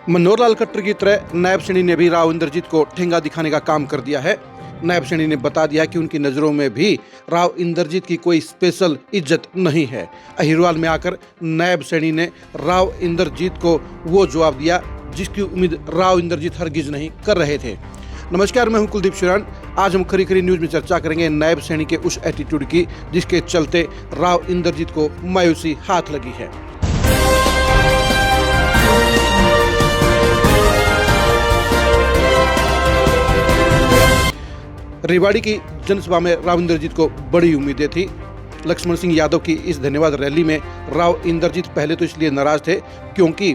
मनोहर लाल खट्टर की तरह नायब सैनी ने भी राव इंद्रजीत को ठेंगा दिखाने का काम कर दिया है। नायब सैनी ने बता दिया कि उनकी नज़रों में भी राव इंद्रजीत की कोई स्पेशल इज्जत नहीं है। अहिरवाल में आकर नायब सैनी ने राव इंद्रजीत को वो जवाब दिया जिसकी उम्मीद राव इंद्रजीत हरगिज नहीं कर रहे थे। नमस्कार, मैं हूं कुलदीप शिरान। आज हम खरी खरी न्यूज में चर्चा करेंगे नायब सैनी के उस एटीट्यूड की जिसके चलते राव इंद्रजीत को मायूसी हाथ लगी है। रेवाड़ी की जनसभा में राव इंद्रजीत को बड़ी उम्मीदें थी। लक्ष्मण सिंह यादव की इस धन्यवाद रैली में राव इंद्रजीत पहले तो इसलिए नाराज थे क्योंकि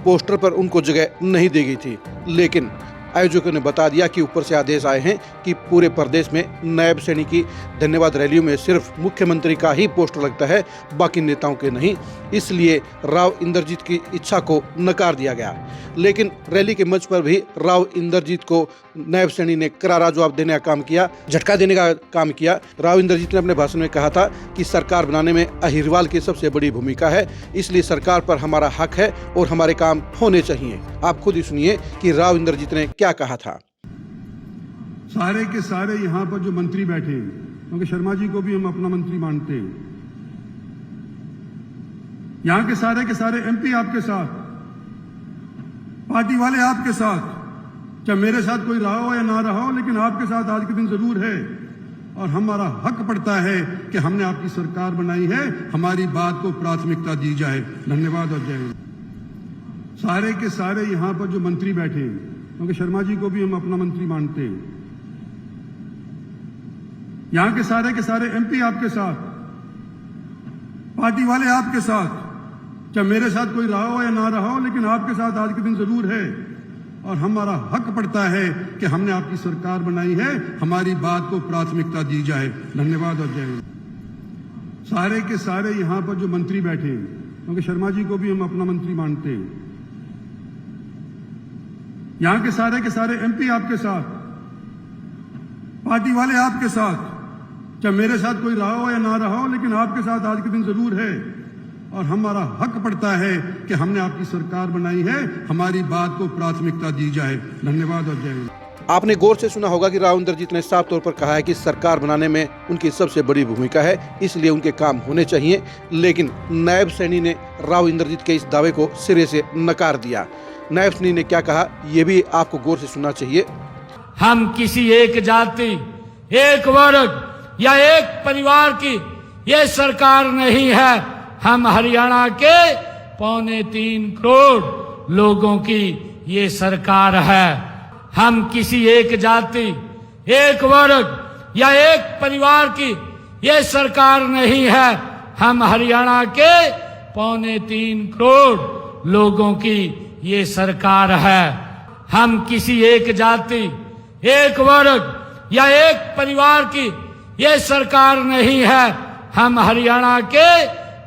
पोस्टर पर उनको जगह नहीं दी गई थी, लेकिन आयोजकों ने बता दिया कि ऊपर से आदेश आए हैं कि पूरे प्रदेश में नायब सैनी की धन्यवाद रैलियों में सिर्फ मुख्यमंत्री का ही पोस्टर लगता है, बाकी नेताओं के नहीं। इसलिए राव इंद्रजीत की इच्छा को नकार दिया गया। लेकिन रैली के मंच पर भी राव इंद्रजीत को नायब सैनी ने करारा जवाब देने का काम किया, झटका देने का काम किया। राव इंद्रजीत ने अपने भाषण में कहा था कि सरकार बनाने में अहिरवाल की सबसे बड़ी भूमिका है, इसलिए सरकार पर हमारा हक है और हमारे काम होने चाहिए। आप खुद ही सुनिए कि राव इंद्रजीत ने क्या कहा था। सारे के सारे यहाँ पर जो मंत्री बैठे हैं, क्योंकि शर्मा जी को भी हम अपना मंत्री मानते हैं, यहाँ के सारे एमपी आपके साथ, पार्टी वाले आपके साथ, चाहे मेरे साथ कोई रहा हो या ना रहा हो, लेकिन आपके साथ आज के दिन जरूर है। और हमारा हक पड़ता है कि हमने आपकी सरकार बनाई है, हमारी बात को प्राथमिकता दी जाए। धन्यवाद और जय हिंद। सारे के सारे यहाँ पर जो मंत्री बैठे हैं, क्योंकि शर्मा जी को भी हम अपना मंत्री मानते हैं, यहाँ के सारे एमपी आपके साथ, पार्टी वाले आपके साथ, चाहे मेरे साथ कोई रहा हो या ना रहा हो, लेकिन आपके साथ आज के दिन जरूर है। और हमारा हक पड़ता है कि हमने आपकी सरकार बनाई है, हमारी बात को प्राथमिकता दी जाए। धन्यवाद और जय हिंद। सारे के सारे यहाँ पर जो मंत्री बैठे हैं, क्योंकि शर्मा जी को भी हम अपना मंत्री मानते हैं, यहाँ के सारे एमपी आपके साथ, पार्टी वाले आपके साथ, चाहे मेरे साथ कोई रहा हो या ना रहा हो, लेकिन आपके साथ आज के दिन जरूर है। और हमारा हक पड़ता है कि हमने आपकी सरकार बनाई है, हमारी बात को प्राथमिकता दी जाए। धन्यवाद और जय हिंद। आपने गौर से सुना होगा कि राव इंद्रजीत ने साफ तौर पर कहा है कि सरकार बनाने में उनकी सबसे बड़ी भूमिका है, इसलिए उनके काम होने चाहिए। लेकिन नायब सैनी ने राव इंद्रजीत के इस दावे को सिरे से नकार दिया। नायब सैनी ने क्या कहा, ये भी आपको गौर से सुनना चाहिए। हम किसी एक जाति, एक वर्ग या एक परिवार की ये सरकार नहीं है। हम हरियाणा के 3.25 करोड़ लोगों की ये सरकार है। हम किसी एक जाति, एक वर्ग या एक परिवार की ये सरकार नहीं है। हम हरियाणा के 3.25 करोड़ लोगों की ये सरकार है। हम किसी एक जाति, एक वर्ग या एक परिवार की ये सरकार नहीं है। हम हरियाणा के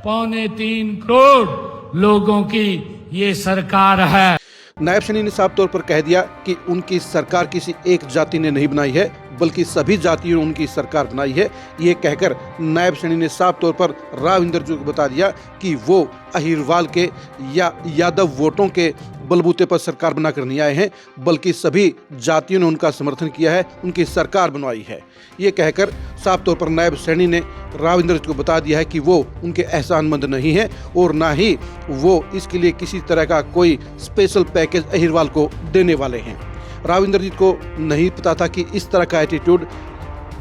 3.25 करोड़ लोगों की ये सरकार है। नायब सैनी ने साफ तौर पर कह दिया कि उनकी सरकार किसी एक जाति ने नहीं बनाई है, बल्कि सभी जातियों ने उनकी सरकार बनाई है। ये कहकर नायब सैनी ने साफ तौर पर राव इंद्रजीत को बता दिया कि वो अहिरवाल के या यादव वोटों के बलबूते पर सरकार बनाकर नहीं आए हैं, बल्कि सभी जातियों ने उनका समर्थन किया है, उनकी सरकार बनवाई है। ये कहकर साफ तौर पर नायब सैनी ने राव इंद्रजीत को बता दिया है कि वो उनके एहसानमंद नहीं है और ना ही वो इसके लिए किसी तरह का कोई स्पेशल पैकेज अहिरवाल को देने वाले हैं। राव इंद्रजीत को नहीं पता था कि इस तरह का एटीट्यूड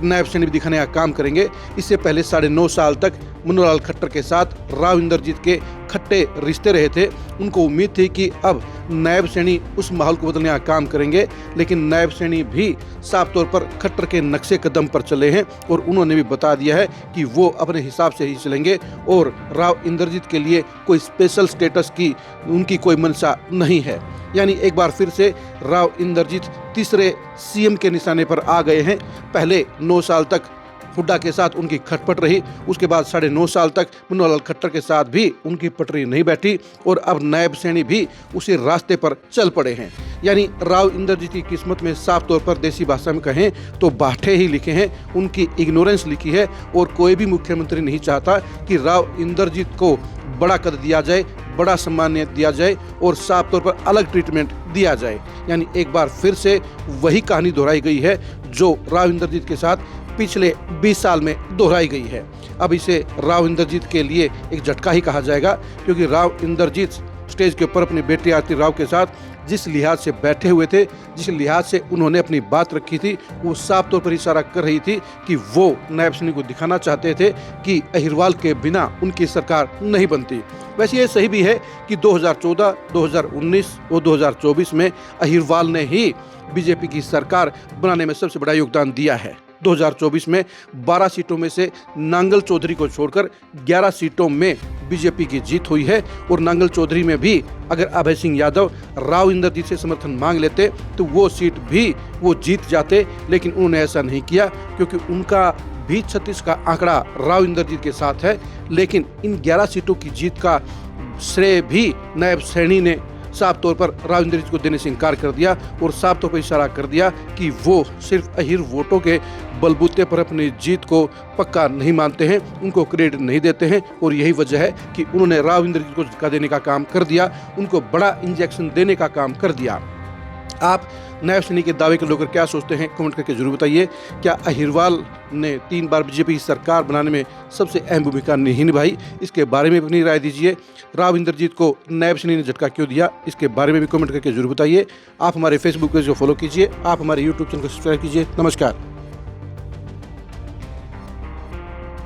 नायब सैनी भी दिखाने का काम करेंगे। इससे पहले 9.5 साल तक मनोहर लाल खट्टर के साथ राव इंद्रजीत के खट्टे रिश्ते रहे थे। उनको उम्मीद थी कि अब नायब सैनी उस माहौल को बदलने का काम करेंगे, लेकिन नायब सैनी भी साफ तौर पर खट्टर के नक्शे कदम पर चले हैं और उन्होंने भी बता दिया है कि वो अपने हिसाब से ही चलेंगे और राव इंद्रजीत के लिए कोई स्पेशल स्टेटस की उनकी कोई मंशा नहीं है। यानी एक बार फिर से राव इंद्रजीत तीसरे सीएम के निशाने पर आ गए हैं। पहले 9 साल तक हुड्डा के साथ उनकी खटपट रही, उसके बाद 9.5 साल तक मनोहर लाल खट्टर के साथ भी उनकी पटरी नहीं बैठी और अब नायब सैनी भी उसी रास्ते पर चल पड़े हैं। यानी राव इंद्रजीत की किस्मत में साफ तौर पर देसी भाषा में कहें तो बाठे ही लिखे हैं, उनकी इग्नोरेंस लिखी है। और कोई भी मुख्यमंत्री नहीं चाहता कि राव इंद्रजीत को बड़ा कद दिया जाए, बड़ा सम्मान दिया जाए और साफ तौर पर अलग ट्रीटमेंट दिया जाए। यानी एक बार फिर से वही कहानी दोहराई गई है जो राव इंद्रजीत के साथ पिछले 20 साल में दोहराई गई है। अब इसे राव इंद्रजीत के लिए एक झटका ही कहा जाएगा, क्योंकि राव इंद्रजीत स्टेज के ऊपर अपनी बेटी आरती राव के साथ जिस लिहाज से बैठे हुए थे, जिस लिहाज से उन्होंने अपनी बात रखी थी, वो साफ तौर पर इशारा कर रही थी कि वो नायब सैनी को दिखाना चाहते थे कि अहिरवाल के बिना उनकी सरकार नहीं बनती। वैसे ये सही भी है कि 2014, 2019 और 2024 में अहिरवाल ने ही बीजेपी की सरकार बनाने में सबसे बड़ा योगदान दिया है। 2024 में 12 सीटों में से नांगल चौधरी को छोड़कर 11 सीटों में बीजेपी की जीत हुई है और नांगल चौधरी में भी अगर अभय सिंह यादव राव इंद्रजीत से समर्थन मांग लेते तो वो सीट भी वो जीत जाते, लेकिन उन्होंने ऐसा नहीं किया क्योंकि उनका भी 36 का आंकड़ा राव इंद्रजीत के साथ है। लेकिन इन 11 सीटों की जीत का श्रेय भी नायब सैनी ने साफ तौर पर राव इंद्रजीत को देने से इनकार कर दिया और साफ तौर पर इशारा कर दिया कि वो सिर्फ अहिर वोटों के बलबूते पर अपनी जीत को पक्का नहीं मानते हैं, उनको क्रेडिट नहीं देते हैं। और यही वजह है कि उन्होंने राव इंद्रजीत को झटका देने का काम कर दिया, उनको बड़ा इंजेक्शन देने का काम कर दिया। आप नायब सैनी के दावे को लेकर क्या सोचते हैं, कमेंट करके जरूर बताइए। क्या अहिरवाल ने 3 बार बीजेपी की सरकार बनाने में सबसे अहम भूमिका नहीं निभाई? इसके बारे में अपनी राय दीजिए। राव इंद्रजीत को नायब सैनी ने झटका क्यों दिया, इसके बारे में भी कमेंट करके जरूर बताइए। आप हमारे फेसबुक पेज को फॉलो कीजिए, आप हमारे यूट्यूब चैनल को सब्सक्राइब कीजिए। नमस्कार।